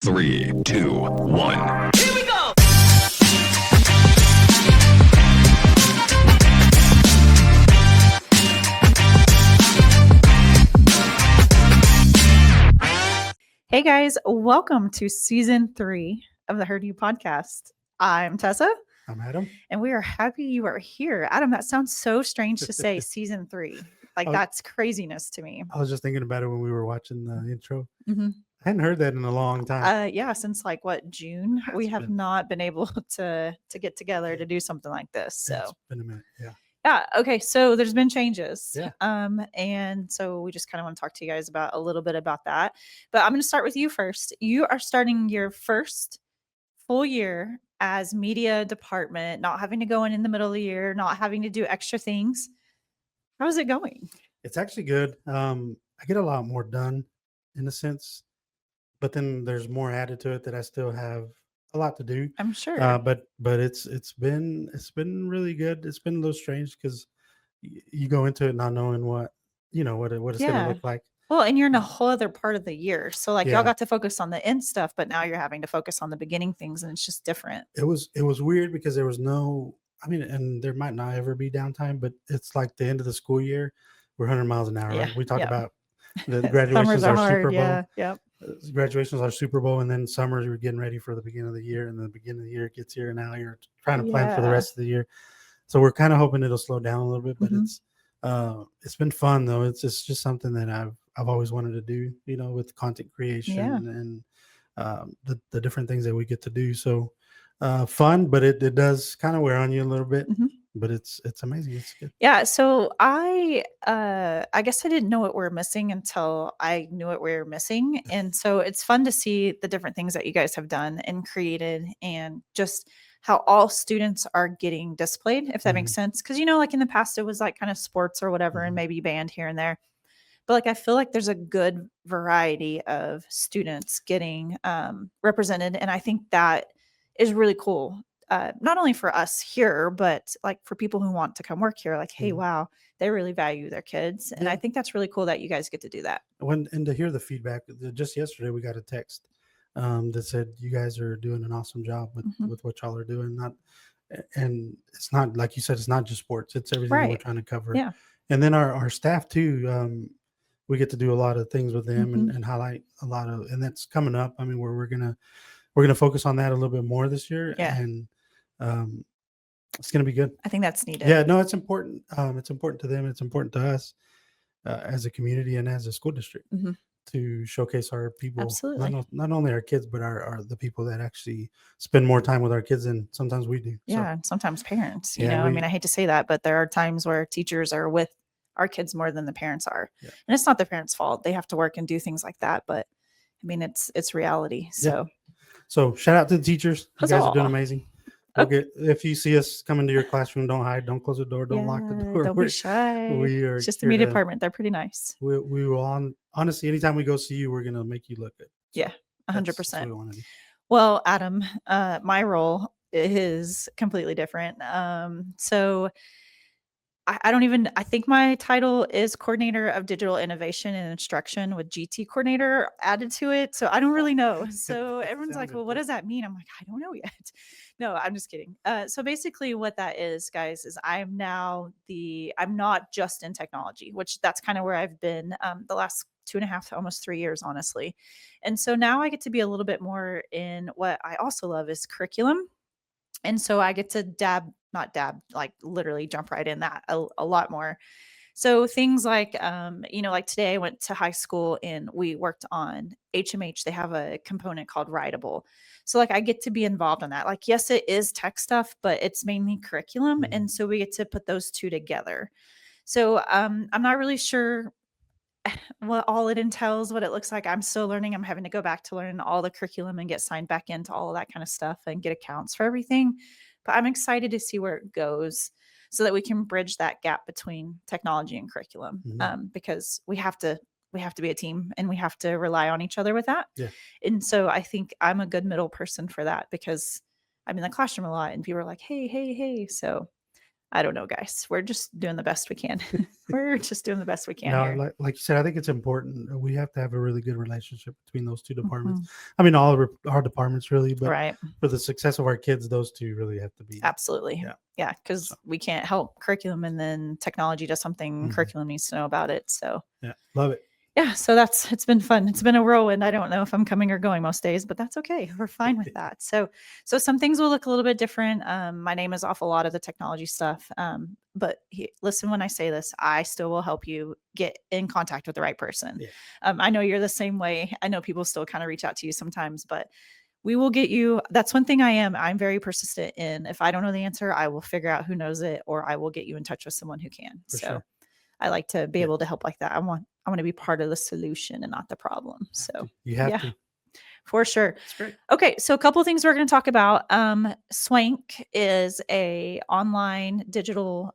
3, 2, 1. Here we go! Hey guys, welcome to season 3 of the HerdU podcast. I'm Tessa, I'm Adam. and we are happy you are here. Adam, that sounds so strange to say season 3. Like, that's craziness to me. I was just thinking about it when we were watching the intro. Mhm. I hadn't heard that in a long time. Yeah, since like what, June? We It's have been- not been able to get together to do something like this. So It's been a minute. Yeah. yeah, okay. So there's been changes. Yeah. And so we just kind of want to talk to you guys about a little bit about that. But I'm going to start with you first. You are starting your first full year as media department, not having to go in the middle of the year, not having to do extra things. How's it going? It's actually good. I get a lot more done in a sense, but then there's more added to it that I still have a lot to do. I'm sure. But it's been really good. It's been a little strange because you go into it not knowing what it's Yeah. going to look like. Well, and you're in a whole other part of the year. So like Yeah. y'all got to focus on the end stuff, but now you're having to focus on the beginning things and it's just different. It was weird because there was no, and there might not ever be downtime, but it's like the end of the school year. We're 100 miles an hour. Yeah, Right? We talk yeah. about the Summers graduations are are hard. Super Bowl. Yeah. Yep. Graduations are Super Bowl, and then summers we're getting ready for the beginning of the year, and the beginning of the year gets here, and now you're trying to plan for the Yeah. rest of the year. So we're kind of hoping it'll slow down a little bit, but Mhm. it's been fun though. It's just something that I've always wanted to do, with content creation Yeah. and the different things that we get to do. So fun, but it does kind of wear on you a little bit, Mhm. but it's amazing. It's good. Yeah, so I guess I didn't know what we're missing until I knew what we were missing. And so it's fun to see the different things that you guys have done and created and just how all students are getting displayed, if that makes sense. Because like in the past it was like kind of sports or whatever and Mhm. maybe band here and there. But like I feel like there's a good variety of students getting represented. And I think that is really cool. Not only for us here, but like for people who want to come work here, like, hey, Mhm. wow, they really value their kids. And I Yeah. think that's really cool that you guys get to do that. And to hear the feedback, just yesterday we got a text that said you guys are doing an awesome job Mhm. with what y'all are doing. And it's not like you said, it's not just sports; it's everything that we're Right. trying to cover. Yeah. And then our staff too. We get to do a lot of things with them Mhm. and highlight a lot of, and that's coming up. Where we're gonna focus on that a little bit more this year, Yeah. and it's gonna be good. I think that's needed. Yeah, no, it's important. It's important to them. It's important to us as a community and as a school district Mhm. to showcase our people, Absolutely. not only our kids, but our the people that actually spend more time with our kids than sometimes we do. Yeah. And sometimes parents, Yeah, I hate to say that, but there are times where teachers are with our kids more than the parents are. Yeah. And it's not the parents' fault. They have to work and do things like that. But it's reality. So So shout out to the teachers. You guys are doing Huzzah. amazing. Okay. If you see us come into your classroom, don't hide, don't close the door, don't lock the door. Don't be shy. We are It's just the here media to- department. They're pretty nice. We will honestly, anytime we go see you, we're gonna make you look good. So Yeah, that's what 100%. we want to do. Well, Adam, my role is completely different. So I think my title is coordinator of digital innovation and instruction with GT coordinator added to it. So I don't really know. So everyone's like, Sounded well, what does that mean? I'm like, I don't know yet. No, I'm just kidding. So basically what that is, guys, is I'm not just in technology, which that's kind of where I've been the last 2.5 to almost 3 years, honestly. And so now I get to be a little bit more in what I also love is curriculum. And so I get to not dab, like literally jump right in that a lot more. So things like, like today I went to high school and we worked on HMH. They have a component called Writable. So like I get to be involved in that. Like, yes, it is tech stuff, but it's mainly curriculum. Mhm. And so we get to put those two together. So I'm not really sure what all it entails, what it looks like. I'm still learning. I'm having to go back to learn all the curriculum and get signed back into all of that kind of stuff and get accounts for everything. But I'm excited to see where it goes so that we can bridge that gap between technology and curriculum. Mhm. Because we have to be a team and we have to rely on each other with that. Yeah. And so I think I'm a good middle person for that because I'm in the classroom a lot and people are like, hey, hey, hey. So I don't know, guys. We're just doing the best we can. We're just doing the best we can No, here. like you said, I think it's important. We have to have a really good relationship between those two departments. Mhm. I mean, all of our departments really, but Right. for the success of our kids, those two really have to be. Absolutely. Yeah. Yeah. Because So, we can't help curriculum and then technology does something mhm. curriculum needs to know about it. So, Yeah, love it. yeah. So it's been fun. It's been a whirlwind. I don't know if I'm coming or going most days, but that's okay. We're fine with that. So some things will look a little bit different. My name is off a lot of the technology stuff. But listen, when I say this, I still will help you get in contact with the right person. Yeah. I know you're the same way. I know people still kind of reach out to you sometimes, but we will get you. That's one thing I'm very persistent in. If I don't know the answer, I will figure out who knows it, or I will get you in touch with someone who can. For So sure. I like to be Yeah. able to help like that. I want to be part of the solution and not the problem. So You have yeah, to. for sure. It's great. Okay, so a couple of things we're going to talk about. Swank is a online digital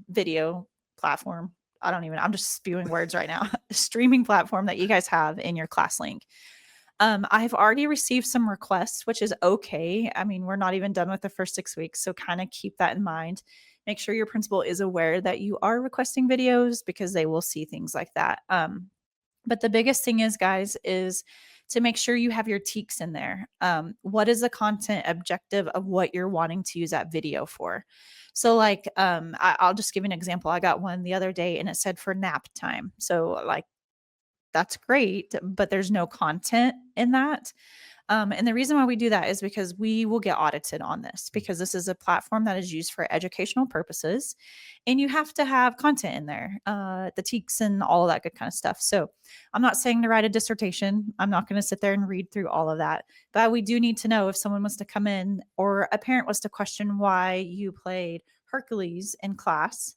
video platform. I'm just spewing words right now. Streaming platform that you guys have in your class link. I've already received some requests, which is okay. I mean, we're not even done with the first 6 weeks, so kind of keep that in mind. Make sure your principal is aware that you are requesting videos because they will see things like that. But the biggest thing is, guys, is to make sure you have your teaks in there. What is the content objective of what you're wanting to use that video for? So, like, I'll just give you an example. I got one the other day and it said for nap time. So, like, that's great, but there's no content in that. And the reason why we do that is because we will get audited on this because this is a platform that is used for educational purposes and you have to have content in there, the teaks and all of that good kind of stuff. So I'm not saying to write a dissertation. I'm not going to sit there and read through all of that, but we do need to know if someone was to come in or a parent was to question why you played Hercules in class.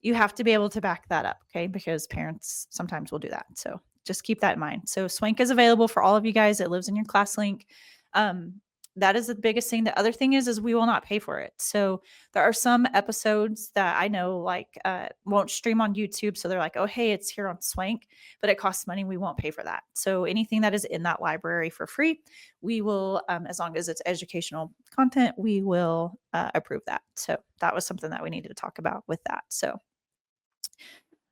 You have to be able to back that up, okay? Because parents sometimes will do that. So just keep that in mind. So Swank is available for all of you guys. It lives in your class link. That is the biggest thing. The other thing is we will not pay for it. So there are some episodes that I know like won't stream on YouTube. So they're like, oh, hey, it's here on Swank, but it costs money. We won't pay for that. So anything that is in that library for free, we will, as long as it's educational content, we will approve that. So that was something that we needed to talk about with that. So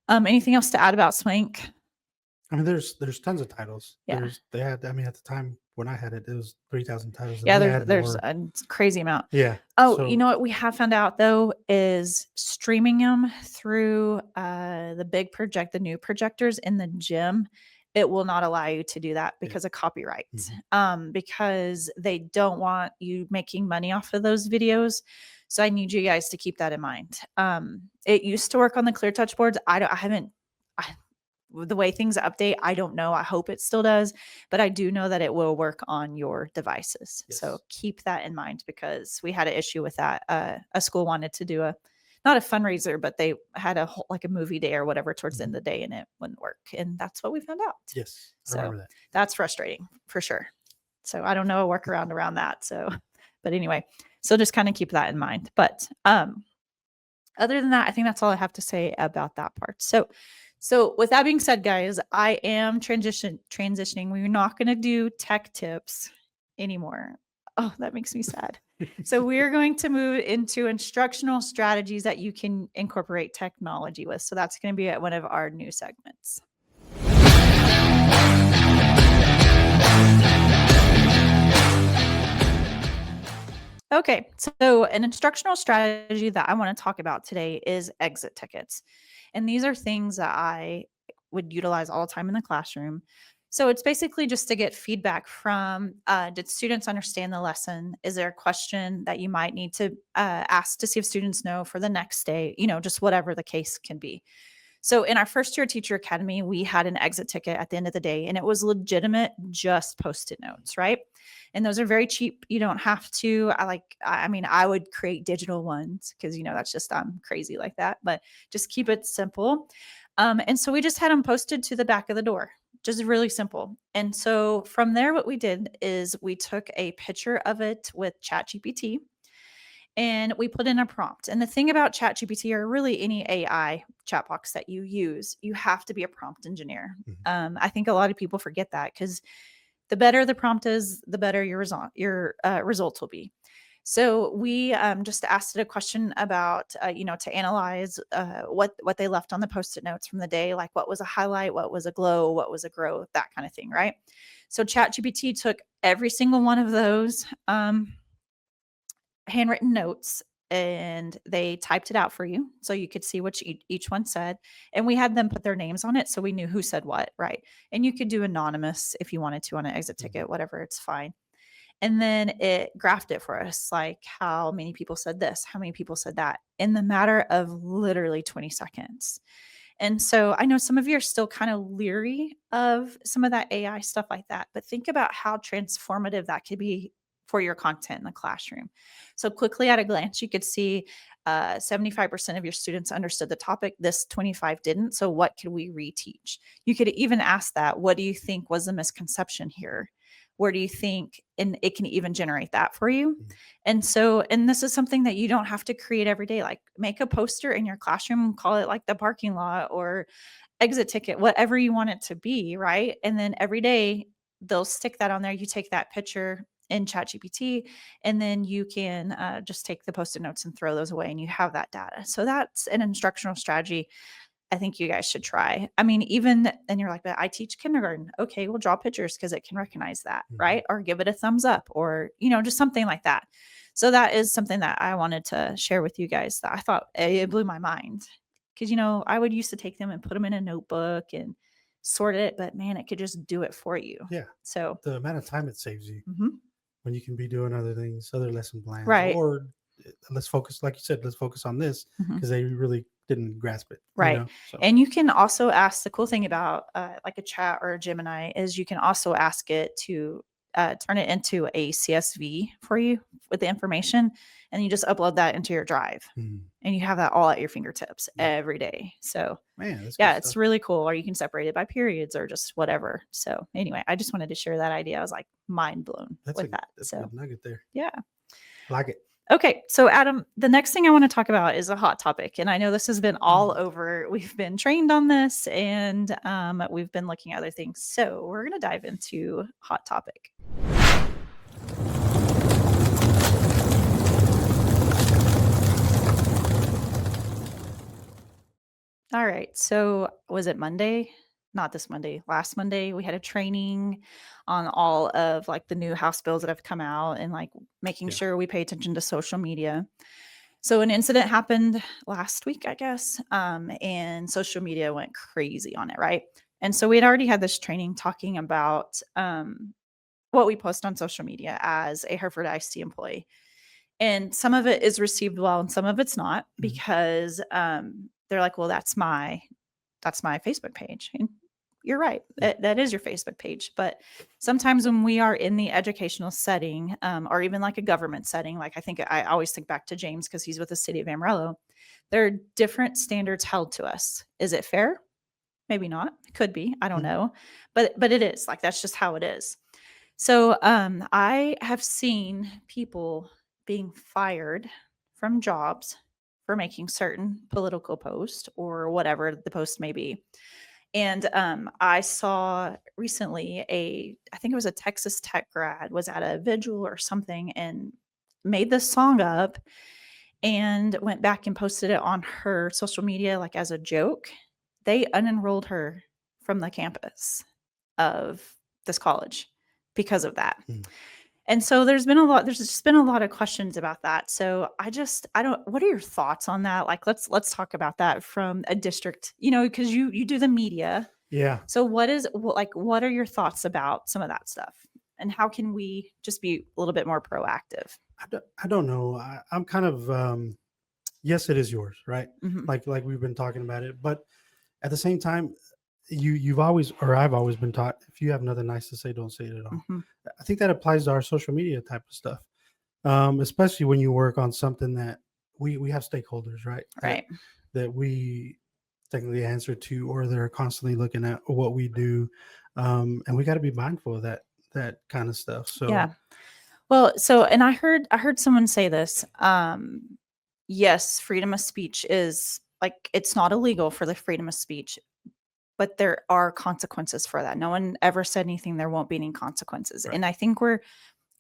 anything else to add about Swank? I mean, there's tons of titles. Yeah. They had. I mean, at the time when I had it, it was 3,000 titles. And Yeah, they there's had there's more. a crazy amount. Yeah. Oh, you So know what we have found out though is streaming them through the new projectors in the gym. It will not allow you to do that Yeah. because of copyright. Mhm. Because they don't want you making money off of those videos. So I need you guys to keep that in mind. It used to work on the clear touch boards. The way things update, I don't know. I hope it still does, but I do know that it will work on your devices. So Yes. keep that in mind because we had an issue with that. A school wanted to do not a fundraiser, but they had like a movie day or whatever towards the end of the day and it wouldn't work. And that's what we found out. Yes. I So remember that. that's frustrating for sure. So I don't know a workaround around that. So, but anyway, so just kind of keep that in mind. But other than that, I think that's all I have to say about that part. So with that being said, guys, I am transitioning. We're not going to do tech tips anymore. Oh, that makes me sad. So we're going to move into instructional strategies that you can incorporate technology with. So that's going to be at one of our new segments. Okay, so an instructional strategy that I want to talk about today is exit tickets. And these are things that I would utilize all the time in the classroom. So it's basically just to get feedback from did students understand the lesson? Is there a question that you might need to ask to see if students know for the next day? Just whatever the case can be. So in our first year teacher academy, we had an exit ticket at the end of the day and it was legitimate, just post-it notes, right? And those are very cheap. You don't have to, I would create digital ones because, that's just, I'm crazy like that, but just keep it simple. And so we just had them posted to the back of the door, just really simple. And so from there, what we did is we took a picture of it with ChatGPT and we put in a prompt. And the thing about ChatGPT or really any AI chat box that you use, you have to be a prompt engineer. Mhm. I think a lot of people forget that because the better the prompt is, the better your results will be. So we just asked it a question about, to analyze what they left on the Post-it notes from the day, like what was a highlight, what was a glow, what was a growth, that kind of thing, right? So ChatGPT took every single one of those handwritten notes and they typed it out for you so you could see what each one said. And we had them put their names on it so we knew who said what, right? And you could do anonymous if you wanted to on an exit ticket, whatever, it's fine. And then it graphed it for us, like how many people said this, how many people said that in the matter of literally 20 seconds. And so I know some of you are still kind of leery of some of that AI stuff like that, but think about how transformative that could be for your content in the classroom. So quickly at a glance, you could see 75% of your students understood the topic. This 25 didn't. So what could we reteach? You could even ask that, what do you think was the misconception here? Where do you think, and it can even generate that for you. And so, and this is something that you don't have to create every day. Like make a poster in your classroom, call it like the parking lot or exit ticket, whatever you want it to be, right? And then every day they'll stick that on there. You take that picture in ChatGPT, and then you can just take the Post-it notes and throw those away, and you have that data. So that's an instructional strategy I think you guys should try. I mean, even, and you're like, but I teach kindergarten. Okay, well, draw pictures because it can recognize that, right? Or give it a thumbs up or, just something like that. So that is something that I wanted to share with you guys that I thought it blew my mind. Because, I would used to take them and put them in a notebook and sort it, but man, it could just do it for you. Yeah. So, The amount of time it saves you mhm. when you can be doing other things, other lesson plans, Right. or let's focus, like you said, let's focus on this Mhm. because they really didn't grasp it. Right. So And you can also ask, the cool thing about like a chat or a Gemini is you can also ask it to turn it into a CSV for you with the information. And you just upload that into your drive and you have that all at your fingertips every day. So, man, that's yeah, good it's stuff. really cool. Or you can separate it by periods or just whatever. So, anyway, I just wanted to share that idea. I was like mind blown That's with that. that's a So, good nugget there. yeah. I like it. Okay, so Adam, the next thing I want to talk about is a hot topic, and I know this has been all over. We've been trained on this, and we've been looking at other things. So we're going to dive into hot topic. All right. So was it Monday? Not this Monday, last Monday, we had a training on all of like the new House bills that have come out and like making sure we pay attention to social media. So an incident happened last week, I guess, and social media went crazy on it, right? And so we had already had this training talking about what we post on social media as a Hereford ISD employee. And some of it is received well and some of it's not because they're like, well, that's my Facebook page. And you're right. That is your Facebook page. But sometimes when we are in the educational setting or even like a government setting, like I always think back to James because he's with the city of Amarillo, there are different standards held to us. Is it fair? Maybe not. It could be. I don't know. But it is like, that's just how it is. So I have seen people being fired from jobs for making certain political posts or whatever the post may be. And I saw recently I think it was a Texas Tech grad was at a vigil or something and made this song up and went back and posted it on her social media like as a joke. They unenrolled her from the campus of this college because of that. And so there's just been a lot of questions about that. So I don't, what are your thoughts on that? Like, let's talk about that from a district, because you do the media. Yeah. So what are your thoughts about some of that stuff? And how can we just be a little bit more proactive? I don't know. I'm kind of, yes, it is yours, right? Mhm. Like we've been talking about it, but at the same time, you've always, or I've always been taught, if you have nothing nice to say, don't say it at all. Mhm. I think that applies to our social media type of stuff, especially when you work on something that we have stakeholders, right? Right. That we technically answer to, or they're constantly looking at what we do, and we got to be mindful of that kind of stuff. So Yeah. Well, and I heard someone say this. Yes, freedom of speech is like it's not illegal for the freedom of speech, but there are consequences for that. No one ever said anything. There won't be any consequences. Right. And I think we're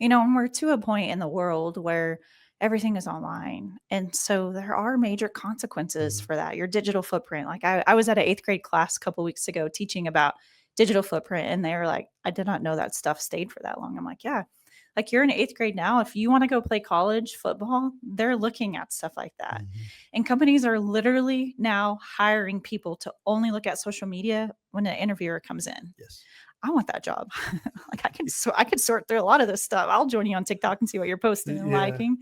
And we're to a point in the world where everything is online. And so there are major consequences Mhm. for that. Your digital footprint. Like I was at an 8th grade class a couple weeks ago teaching about digital footprint. And they were like, I did not know that stuff stayed for that long. I'm like, yeah. Like you're in 8th grade now. If you want to go play college football, they're looking at stuff like that. Mhm. And companies are literally now hiring people to only look at social media when an interviewer comes in. Yes. I want that job. Like I could sort through a lot of this stuff. I'll join you on TikTok and see what you're posting and Yeah. liking.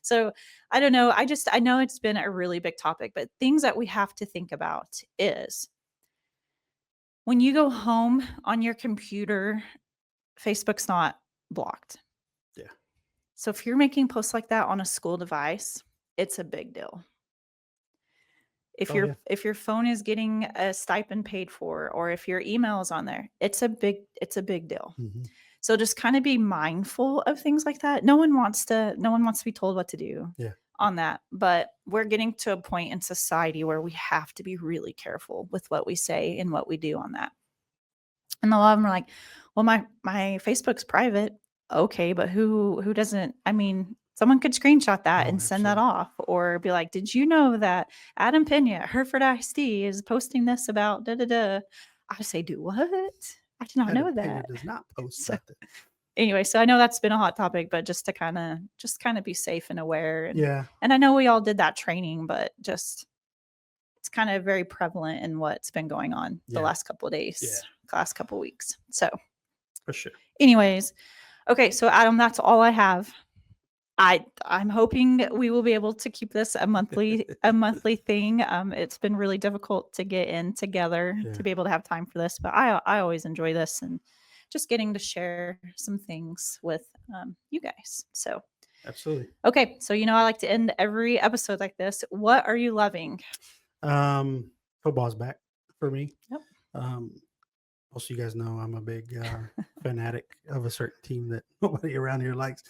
So I don't know. I know it's been a really big topic, but things that we have to think about is when you go home on your computer, Facebook's not blocked. Yeah. So if you're making posts like that on a school device, it's a big deal. If Oh, your yeah. if your phone is getting a stipend paid for, or if your email is on there, it's a big deal. Mhm. So just kind of be mindful of things like that. No one wants to be told what to do Yeah. on that. But we're getting to a point in society where we have to be really careful with what we say and what we do on that. And a lot of them are like, well, my Facebook's private. Okay, but who doesn't? I mean, someone could screenshot that Oh, and send that absolutely. off, or be like, did you know that Adam Pena at Hereford ISD is posting this about da da da? I say, do what? I did not Adam know Pena that. does not post So nothing. anyway, so I know that's been a hot topic, but just to kind of be safe and aware. And Yeah. and I know we all did that training, but just it's kind of very prevalent in what's been going on the Yeah. last couple of days, Yeah. last couple of weeks. So For sure. anyways, okay, so Adam, that's all I have. I'm hoping that we will be able to keep this a monthly thing. It's been really difficult to get in together Yeah. to be able to have time for this, but I always enjoy this and just getting to share some things with you guys. So Absolutely. okay, so I like to end every episode like this. What are you loving? Football's back for me. Yep. Most of you guys know I'm a big fanatic of a certain team that nobody around here likes,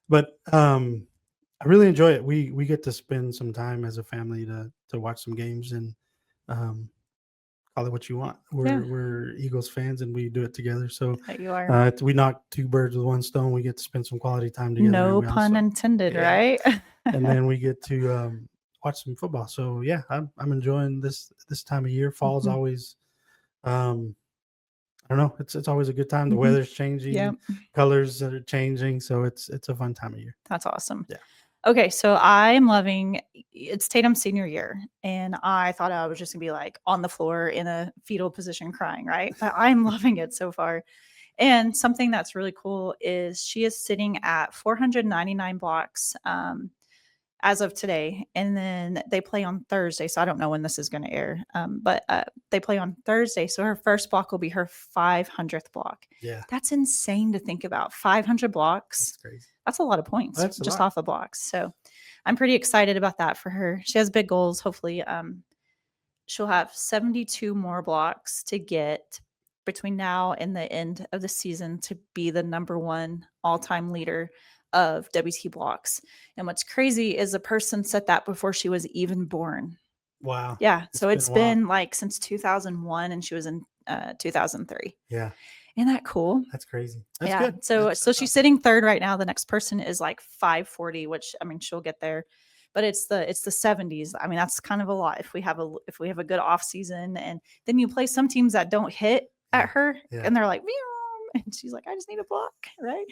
but I really enjoy it. We get to spend some time as a family to watch some games and um, call it what you want. Yeah. We're Eagles fans and we do it together. So That you are. we knock two birds with one stone. We get to spend some quality time together. No And we pun also, intended, yeah, right? and then we get to watch some football. So yeah, I'm enjoying this time of year. Fall's Mhm. always I don't know. It's always a good time. The Mhm. weather's changing, Yep. colors are changing, so it's a fun time of year. That's awesome. Yeah. Okay, so I'm loving it's Tatum's senior year, and I thought I was just gonna be like on the floor in a fetal position crying, right? But I'm loving it so far. And something that's really cool is she is sitting at 499 blocks as of today. And then they play on Thursday. So I don't know when this is going to air, but they play on Thursday. So her first block will be her 500th block. Yeah, That's insane to think about. 500 blocks. that's crazy. That's a lot of points That's a just lot. off the blocks. So I'm pretty excited about that for her. She has big goals. Hopefully, she'll have 72 more blocks to get between now and the end of the season to be the number one all-time leader of WT blocks. And what's crazy is a person set that before she was even born. Wow. Yeah. So it's a while. been like since 2001 and she was in 2003. Yeah, Isn't that cool? that's crazy. That's Yeah. good. So That's she's awesome. sitting third right now. The next person is like 540, which I mean she'll get there. But it's the 70s. I mean, that's kind of a lot if we have a good off season, and then you play some teams that don't hit Yeah. at her Yeah. and they're like, "Meow," and she's like, I just need a block, right?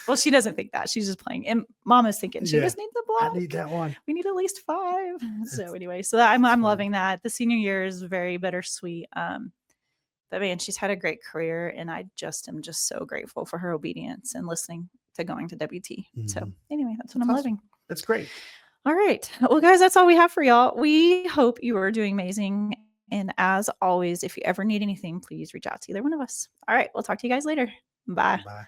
Well, she doesn't think that. She's just playing. And Mama's thinking she Yeah. just needs a block. I need that one. We need at least 5. So It's- anyway, so I'm fun. loving that. The senior year is very bittersweet. But man, she's had a great career, and I just am just so grateful for her obedience and listening to going to WT. So Mhm. anyway, that's what I'm awesome. loving. That's great. All right. Well, guys, that's all we have for y'all. We hope you are doing amazing. And as always, if you ever need anything, please reach out to either one of us. All right. We'll talk to you guys later. Bye. Bye.